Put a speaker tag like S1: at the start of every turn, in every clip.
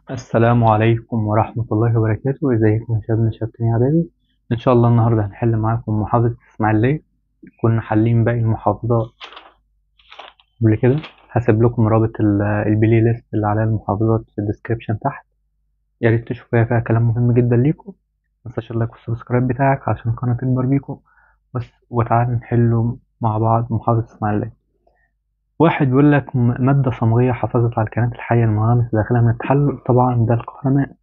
S1: السلام عليكم ورحمة الله وبركاته. ازيكم يا شباب من شباب تاني اعدادي؟ ان شاء الله النهارده هنحل معاكم محافظة اسماعيلية. كنا حالين باقي المحافظات قبل كده. هسيب لكم رابط البلاي ليست اللي على المحافظات في الديسكريبشن تحت. يا ريت تشوفوها، فيها كلام مهم جدا ليكم. متنساش اللايك والسبسكرايب بتاعك عشان القناة تكبر بيكم. بس وتعالى نحله مع بعض. محافظة اسماعيلية واحد بيقول لك مادة صمغية حافظت على الكائنات الحية المنغمسة داخلها من التحلل. طبعا ده القهرمان.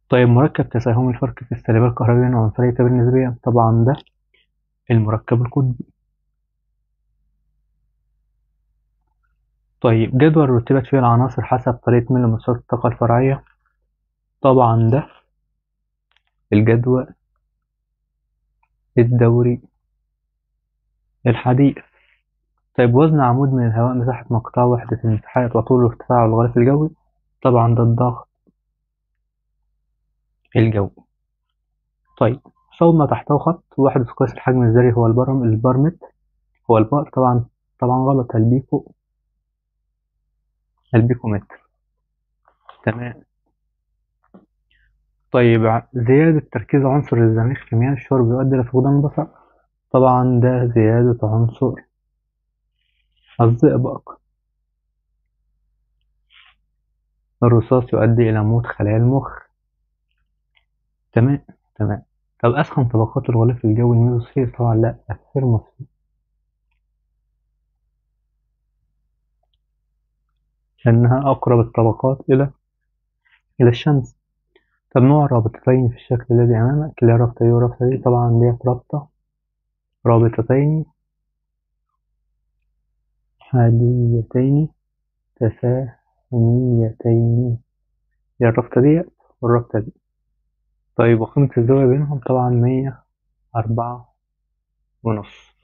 S1: طيب مركب تساهم الفرق في السالبة الكهربية وعنصرية بالنسبية. طبعا ده المركب القطبي. طيب جدول رتبت فيه العناصر حسب طريقة ملء مصفات الطاقة الفرعية. طبعا ده الجدول الدوري الحديث. طيب وزن عمود من الهواء، مساحة مقطعه، وحدة المساحات، وطول ارتفاع الغلاف الجوي. طبعا ده الضغط الجوي. طيب صوب ما تحته خط، وحدة قياس الحجم الذري هو البارمتر. هو البار طبعا. طبعا غلط. البيكومتر. تمام. طيب زيادة تركيز عنصر الزميخ في مياه الشرب يؤدي إلى فقدان البصر. طبعا ده زيادة عنصر الزئبق. الرصاص يؤدي إلى موت خلايا المخ. تمام. تمام. طب أسخن طبقات الغلاف الجوي الميزوسفير. طبعا لا، الثيرموسفير، لأنها أقرب الطبقات إلى الشمس. طب نوع الرابطتين في الشكل الذي أمامك، اللي هي رابطة دي ورابطة دي. طبعا ديت رابطتين حاديتين تساهميتين. هي الرابطة دي والرابطة دي. طيب وقيمة الزاوية بينهم طبعا 104.5.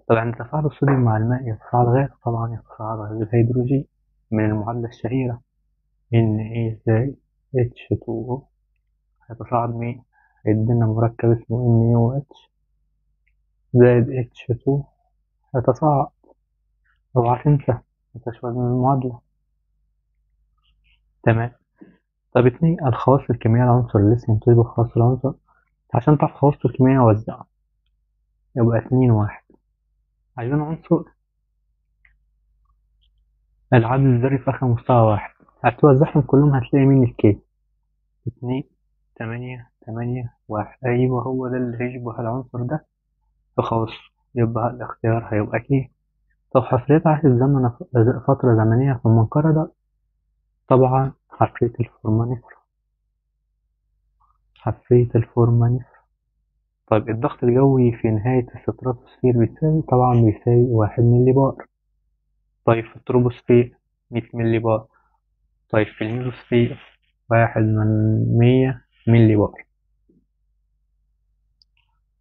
S1: طب عند تفاعل الصوديوم مع الماء يتصاعد غاز. طبعا يتصاعد غاز الهيدروجين من المعادلة الشهيرة Na زائد H2O. هيتصاعد مين؟ هيدينا مركب اسمه NaOH زائد H2. هيتصاعد. اوعى تنسى متنساش وزن المعادلة. تمام. طب اتنين الخواص الكيميائية لعنصر الليثيوم تشبه خواص العنصر. عشان تعرف خواصه الكيميائية وزعها. يبقى 2-1. عايزين عنصر العدد الذري في آخر مستوى واحد. هتوزعهم كلهم هتلاقي مين الكي. 2-8-8-1. أيوه هو ده اللي هيشبه العنصر ده في خواصه. يبقى الاختيار هيبقى كي. طب حفريات عهد الزمن فترة زمنية في المنقرضة. طبعا حفرية الفورمانيفر. طيب الضغط الجوي في نهاية الستراتوسفير بيساوي. طبعا بيساوي 1 ملي بار. طيب في التروبوسفير 100 ملي بار. طيب في الميزوسفير 1/100 ملي بار.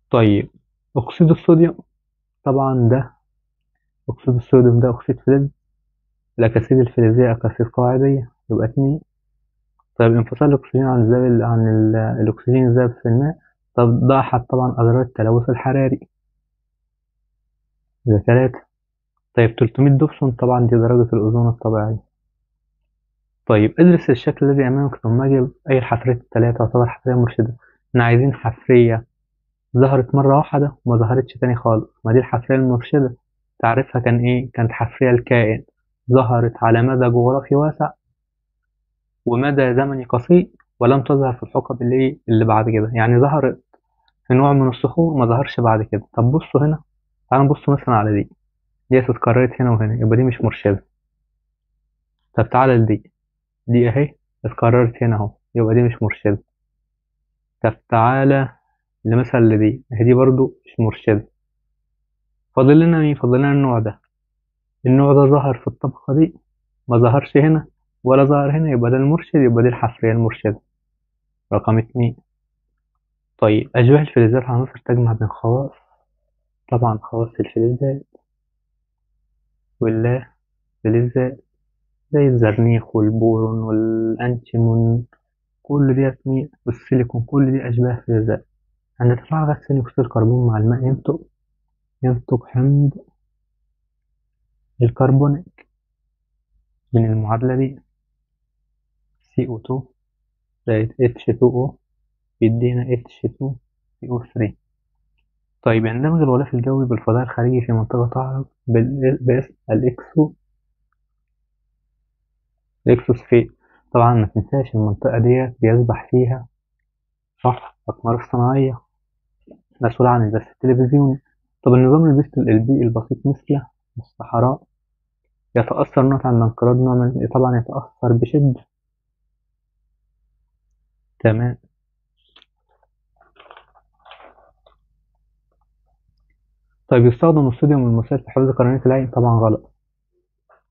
S1: طيب أكسيد الصوديوم. طبعا ده أكسيد الصوديوم ده أكسيد فلز. الأكاسيد الفلزية أكاسيد قاعدية. يبقى 2. طيب انفصال الأكسجين عن الأكسجين الذائب في الماء. طب ده أحد طبعا أضرار التلوث الحراري. يبقى 3. طيب 300 دوبسون. طبعا دي درجة الأوزون الطبيعية. طيب ادرس الشكل الذي أمامك ثم أجب أي الحفريات التلاتة تعتبر حفرية مرشدة. احنا عايزين حفرية ظهرت مرة واحدة وما ظهرتش تاني خالص. ما دي الحفرية المرشدة. تعريفها كان إيه؟ كانت حفرية الكائن ظهرت على مدى جغرافي واسع ومدى زمني قصير، ولم تظهر في الحقب اللي بعد كده. يعني ظهرت في نوع من الصخور ما ظهرش بعد كده. طب بصوا هنا. تعالوا نبص مثلا على دي اتكررت هنا وهنا، يبقى دي مش مرشدة. طب تعالى دي أهي اتكررت هنا أهو، يبقى دي مش مرشدة. طب تعالى لمثلا دي أهي، دي برضو مش مرشدة. فاضل لنا مين؟ فاضل لنا النوع ده. النوع ده ظهر في الطبقة دي ما ظهرش هنا ولا ظهر هنا، يبقى ده المرشد. يبقى دي الحفرية المرشدة رقم 2. طيب أشباه الفلزات عناصر تجمع بين خواص. طبعا خواص الفلزات واللا فلزات زي الزرنيخ والبورون والأنتيمون. كل ديت مين؟ والسيليكون. كل دي أشباه فلزات. عند تفاعل غاز ثاني أكسيد الكربون مع الماء ينتج حمض الكربونيك. من المعادلة دي CO2 زائد H2O بيدينا H2CO3. طيب يندمج الغلاف الجوي بالفضاء الخارجي في منطقة تعرف باسم الإكسوسفير. طبعا ما تنساش المنطقة دي بيسبح فيها صح الأقمار الصناعية مسؤولة عن البث التلفزيوني. طب النظام البيئي البسيط مثل الصحراء يتأثر نوعا عند انقراض نوع طبعا يتأثر بشدة. تمام. طيب يستخدم الصوديوم والمسال في حفظ قرنية العين؟ طبعا غلط،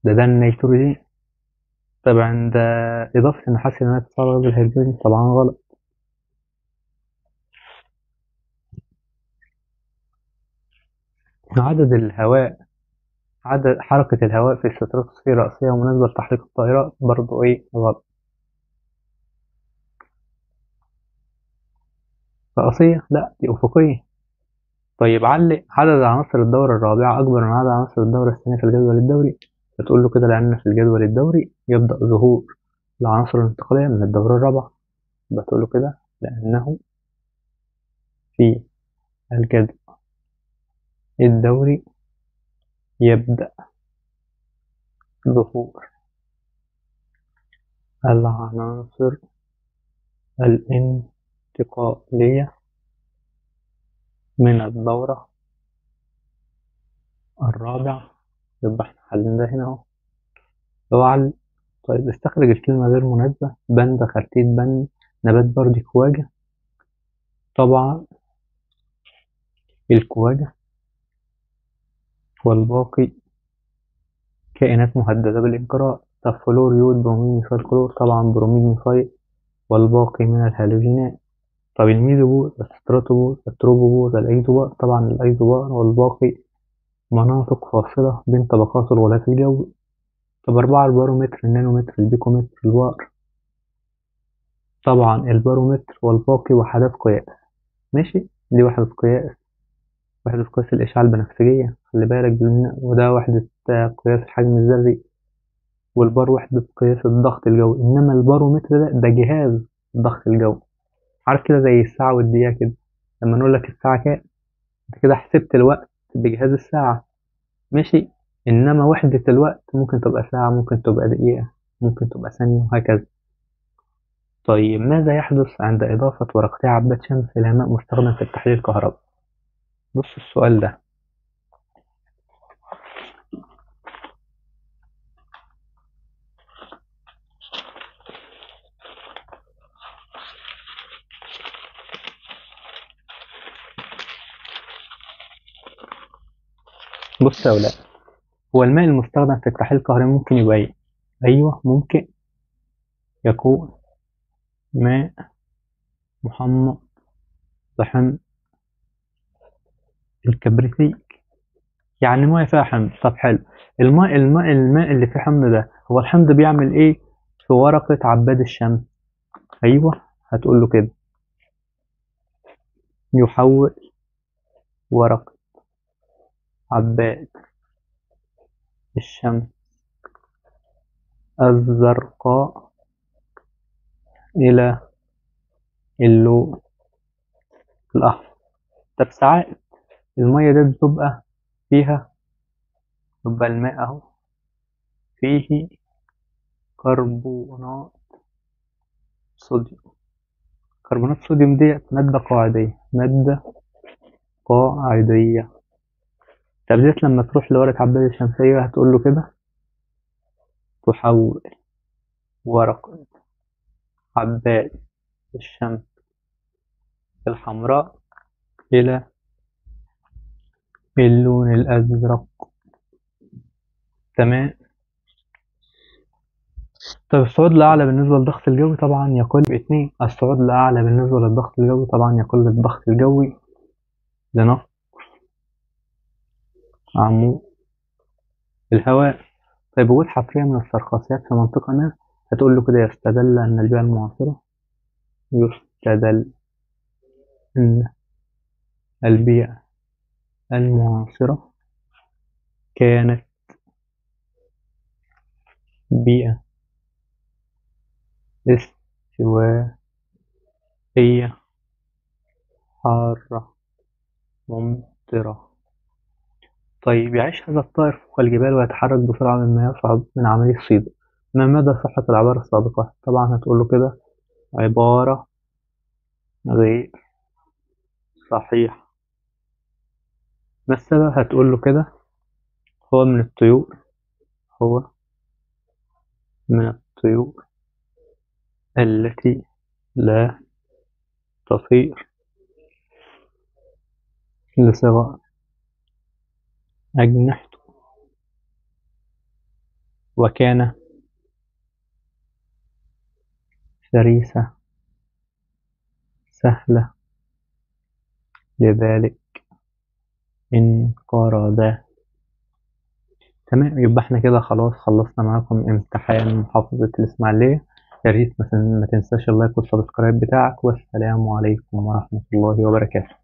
S1: ده النيتروجين. طب عند إضافة النحاس إلى ماء تتصرف بالهيدروجين؟ طبعا غلط. عدد الهواء عدد حركة الهواء في الستراتوسفير رأسية ومناسبة لتحليق الطائرات؟ برضو إيه غلط. رأسية؟ لا دي أفقية. طيب عدد عناصر الدورة الرابعة أكبر من عدد عناصر الدورة الثانية في الجدول الدوري. بتقول له كده لأن في الجدول الدوري يبدأ ظهور العناصر الانتقالية من الدورة الرابعة. بتقول له كده لأنه في الجدول الدوري يبدأ ظهور العناصر الانتقالية من الدورة الرابعة. يبقى احنا حلينا ده هنا اهو. اوعى. طيب استخرج الكلمة غير مناسبة. بند خرتيت بند نبات بردي كواجة. طبعا الكواجة والباقي كائنات مهددة بالانقراض. طب فلور يود بروميد ميثايل كلور؟ طبعا بروميد ميثايل والباقي من الهالوجينات. طب الميزوبور الستراتوبور التروبوبور الأيزوبار؟ طبعا الأيزوبار والباقي مناطق فاصلة بين طبقات الغلاف الجوي. طب 4 البارومتر النانومتر البيكومتر البار؟ طبعا البارومتر والباقي وحدات قياس. ماشي، دي وحدة قياس، وحدة قياس الإشعاع البنفسجية خلي بالك وده وحدة قياس الحجم الذري. والبار وحدة قياس الضغط الجوي. إنما البارومتر ده جهاز الضغط الجوي. عارف كده زي الساعة والدقيقة كده، لما نقول لك الساعة كام انت كده حسبت الوقت بجهاز الساعة. ماشي. إنما وحدة الوقت ممكن تبقى ساعة، ممكن تبقى دقيقة، ممكن تبقى ثانية، وهكذا. طيب ماذا يحدث عند إضافة ورقتي عباد شمس إلى ماء مستخدم في التحليل الكهربائي؟ بص السؤال ده. بص يا أولاد، هو الماء المستخدم في التحليل الكهربائي ممكن يبقى إيه؟ أيوه ممكن يكون ماء محمى بحمض الكبريتيك. يعني ميه فيها حمض. طب حلو. الماء اللي فيه حمض ده، هو الحمض بيعمل ايه في ورقة عباد الشمس؟ ايوه هتقول له كده يحول ورقة عباد الشمس الزرقاء إلى اللون الأحمر. طب ساعات المية دي بتبقى فيها، يبقى الماء أهو فيه كربونات صوديوم. كربونات الصوديوم ديت مادة قاعدية، مادة قاعدية. طب ديت لما تروح لورقة عباد الشمسية هتقول له كده تحول ورقة عباد الشمس الحمراء إلى اللون الأزرق. تمام. طب الصعود الأعلى بالنسبة للضغط الجوي طبعا يقل ب2. الصعود الأعلى بالنسبة للضغط الجوي طبعا يقل الضغط الجوي لنقص عمود الهواء. طيب وجود حفرية من السرخاسيات في منطقة ما هتقول له كده يستدل أن البيئة المعاصرة يستدل أن البيئة المعاصرة كانت بيئة استوائية حارة ممطرة. طيب يعيش هذا الطائر فوق الجبال ويتحرك بسرعة مما يصعب من عملية صيده. ما مدى صحة العبارة السابقة؟ طبعا هتقوله كده عبارة غير صحيحة. ما السبب؟ هتقوله كده هو من الطيور، هو من الطيور التي لا تطير لصغر أجنحته، وكان فريسة سهلة لذلك انقرض. تمام، يبقى احنا كده خلاص خلصنا معاكم امتحان محافظة الإسماعيلية. يا ريت ما تنساش اللايك والسبسكرايب بتاعك، والسلام عليكم ورحمة الله وبركاته.